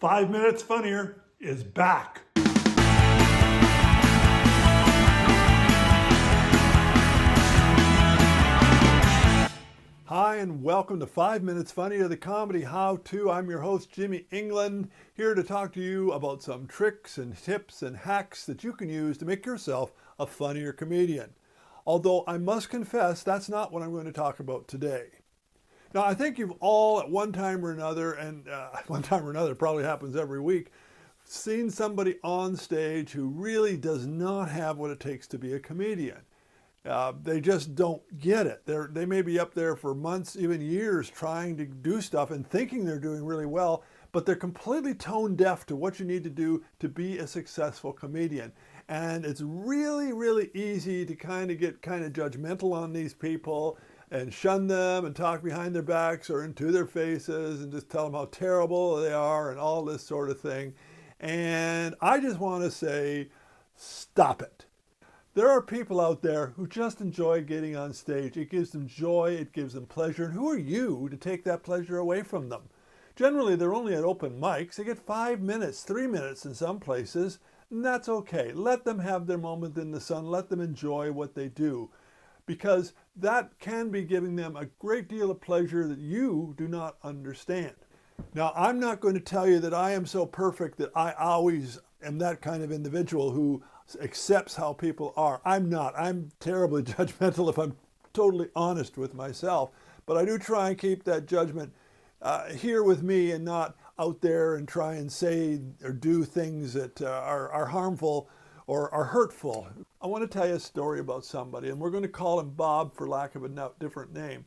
5 Minutes Funnier is back. Hi, and welcome to 5 Minutes Funnier, the comedy how-to. I'm your host, Jimmy England, here to talk to you about some tricks and tips and hacks that you can use to make yourself a funnier comedian. Although I must confess, that's not what I'm going to talk about today. Now, I think you've all at one time or another, and one time or another probably happens every week, seen somebody on stage who really does not have what it takes to be a comedian. They just don't get it. They may be up there for months, even years, trying to do stuff and thinking they're doing really well, but they're completely tone deaf to what you need to do to be a successful comedian. And it's really, really easy to get judgmental on these people and shun them and talk behind their backs or into their faces and just tell them how terrible they are and all this sort of thing. And I just want to say, stop it. There are people out there who just enjoy getting on stage. It gives them joy, it gives them pleasure. And who are you to take that pleasure away from them? Generally, they're only at open mics. They get 5 minutes, 3 minutes in some places, and that's okay. Let them have their moment in the sun. Let them enjoy what they do, because that can be giving them a great deal of pleasure that you do not understand. Now, I'm not going to tell you that I am so perfect that I always am that kind of individual who accepts how people are. I'm not. I'm terribly judgmental if I'm totally honest with myself. But I do try and keep that judgment here with me and not out there and try and say or do things that are harmful or are hurtful. I want to tell you a story about somebody, and we're going to call him Bob for lack of a different name.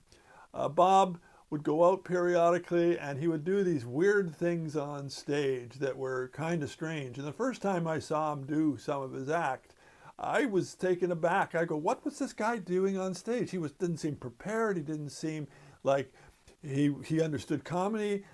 Bob would go out periodically and he would do these weird things on stage that were kind of strange. And the first time I saw him do some of his act, I was taken aback. I go, what was this guy doing on stage? He didn't seem prepared. He didn't seem like he understood comedy.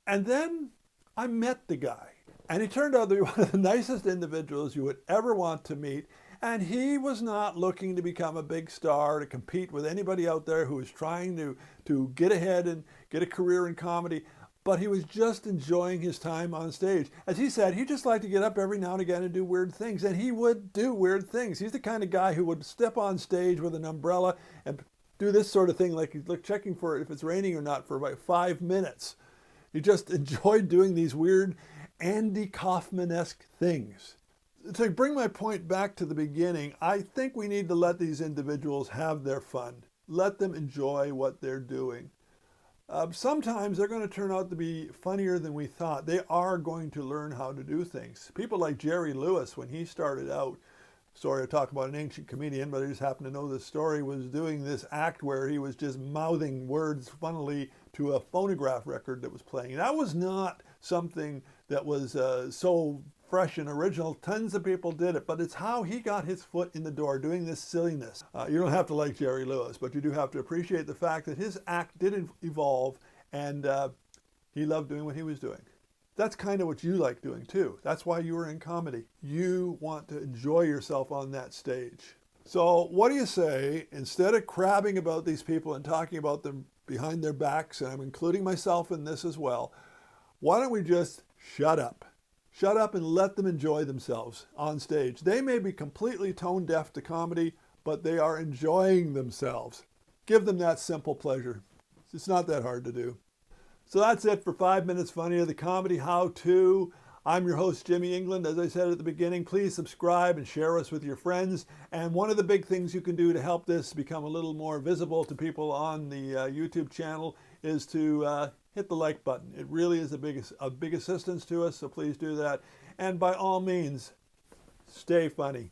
And then I met the guy, and he turned out to be one of the nicest individuals you would ever want to meet. And he was not looking to become a big star, to compete with anybody out there who was trying to get ahead and get a career in comedy. But he was just enjoying his time on stage. As he said, he just liked to get up every now and again and do weird things. And he would do weird things. He's the kind of guy who would step on stage with an umbrella and do this sort of thing, like he's checking for if it's raining or not, for about 5 minutes. He just enjoyed doing these weird Andy Kaufman-esque things. To bring my point back to the beginning, I think we need to let these individuals have their fun. Let them enjoy what they're doing. Sometimes they're going to turn out to be funnier than we thought. They are going to learn how to do things. People like Jerry Lewis, when he started out, sorry to talk about an ancient comedian, but I just happen to know this story, was doing this act where he was just mouthing words funnily to a phonograph record that was playing. That was not something that was so fresh and original. Tons of people did it, but it's how he got his foot in the door doing this silliness. You don't have to like Jerry Lewis, but you do have to appreciate the fact that his act did evolve, and he loved doing what he was doing. That's kind of what you like doing too. That's why you are in comedy. You want to enjoy yourself on that stage. So what do you say, instead of crabbing about these people and talking about them behind their backs, and I'm including myself in this as well, why don't we just shut up? Shut up and let them enjoy themselves on stage. They may be completely tone deaf to comedy, but they are enjoying themselves. Give them that simple pleasure. It's not that hard to do. So that's it for 5 Minutes Funnier, the comedy how-to. I'm your host, Jimmy England. As I said at the beginning, please subscribe and share us with your friends. And one of the big things you can do to help this become a little more visible to people on the YouTube channel is to hit the like button. It really is a big assistance to us, so please do that. And by all means, stay funny.